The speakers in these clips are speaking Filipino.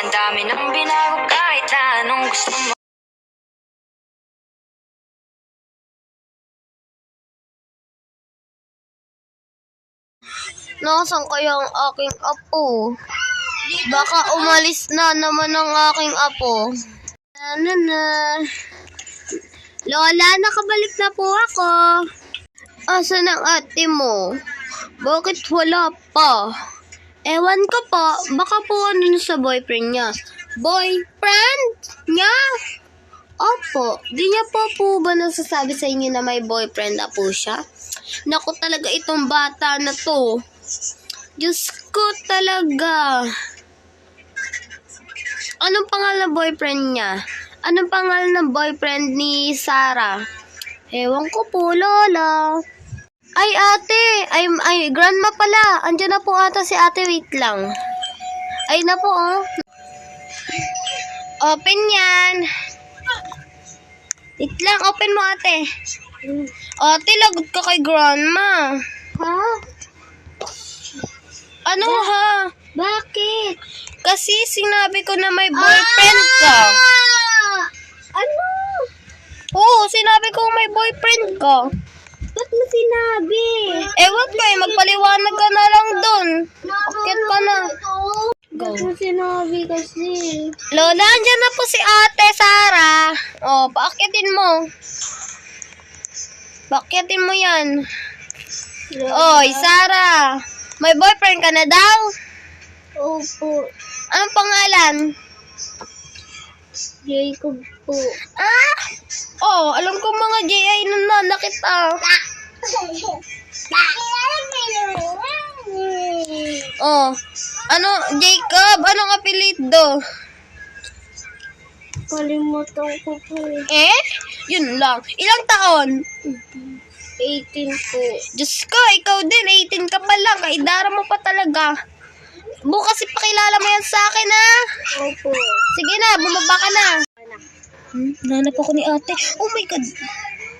Ang dami nang binago kahit na anong gusto mo. Nasaan kaya ang aking apo? Baka umalis na naman ang aking apo. Lola, nakabalik na po ako. Asan ang ate mo? Bakit wala pa? Ewan ko po, baka po ano sa boyfriend niya. Boyfriend niya? Opo, di niya po ba nasasabi sa inyo na may boyfriend na po siya? Naku talaga itong bata na to. Diyos ko talaga. Anong pangalan ng boyfriend niya? Anong pangalan ng boyfriend ni Sarah? Ewan ko po, Lola. Ay, ate. Ay, grandma pala. Andiyan na po ata si ate. Wait lang. Ay na po, oh. Open yan. Wait lang, open mo, ate. Ate, lagot ka kay grandma. Ha? Ano ha? Bakit? Kasi sinabi ko na may boyfriend ka. Ano? Oo, sinabi ko may boyfriend ka. Ba't mo sinabi? Ewan ko eh, magpaliwanag ka na lang dun. Akit ka na. Ba't mo sinabi kasi? Lola, andyan na po si ate Sarah. Oh, paakitin mo. Paakitin mo yan. Oy, Sarah. May boyfriend ka na daw? Opo. Anong pangalan? Jacob po. Ah! Oh, alam ko mga J.I. nananakit ah. Oh, ano, Jacob? Anong apelido? Kalimutan ko po. Eh? Yun lang. Ilang taon? 18 po. Diyos ko, ikaw din. 18 ka pa lang. Kaidara mo pa talaga. Bukas ipakilala mo yan sa akin, ha? Opo. Sige na, bumaba ka na. Nanap ako ni ate. Oh my God.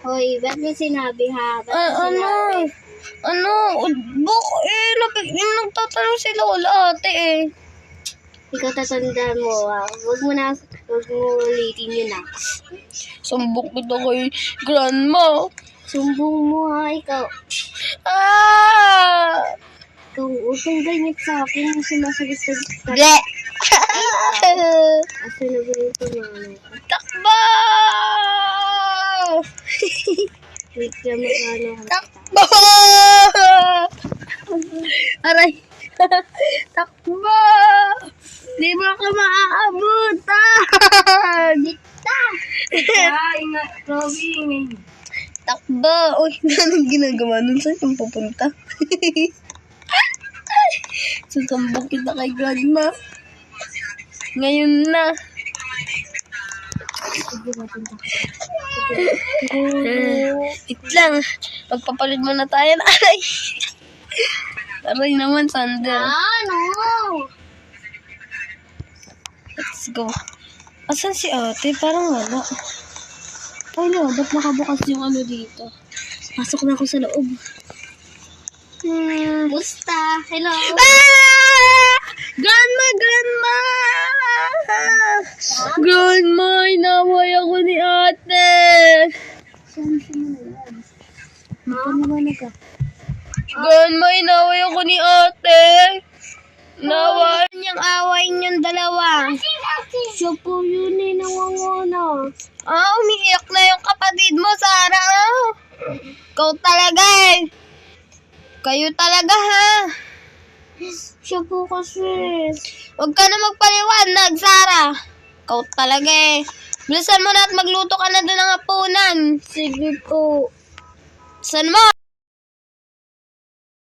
Hoy, ba't mo sinabi, ha? Ano? Nagtatanong si Lola, ate, eh. Ikaw tatandaan mo, ha? Huwag mo ulitin yun, ha? Sumbok kita kay grandma. Sumbong mo, ha, ikaw. Ah! Ikaw, huwag kang ganyan sa akin. Sumasagot-sagot ka. Ble! Asa na ba yung pangalan? Takbo! Wait ka, magkano ka. Takbo! Aray! Takbo! Di mo ka maaabutan! Dita! Ingat, Robin. Takbo! Uy, anong ginagawa nun? Saan yung pupunta? Susambok kita kay grandma. Ngayon na. Wait lang. Magpapalit muna tayo na aray. Aray naman, Sander. No! Let's go. Asan si ate? Parang wala. Ay no, ba't nakabukas yung ano dito? Pasok na ako sa loob. Busta. Hello. Ah! Grandma! Grandma, inaway ako ni ate. Saan siya na yan? Magpaniwanag ka. Grandma, inaway ako ni ate. Naway niyang away niyong dalawa. Siya po yun eh, nawawala. Ah, umiiyak na yung kapatid mo, Sarah. Ikaw talaga eh. Kayo talaga, ha? Siya po kasi. Huwag ka na magpaliwanag, Sarah. Ikaw talaga eh. Bilisan mo na at magluto ka na doon ng hapunan. Sige po. Saan mo?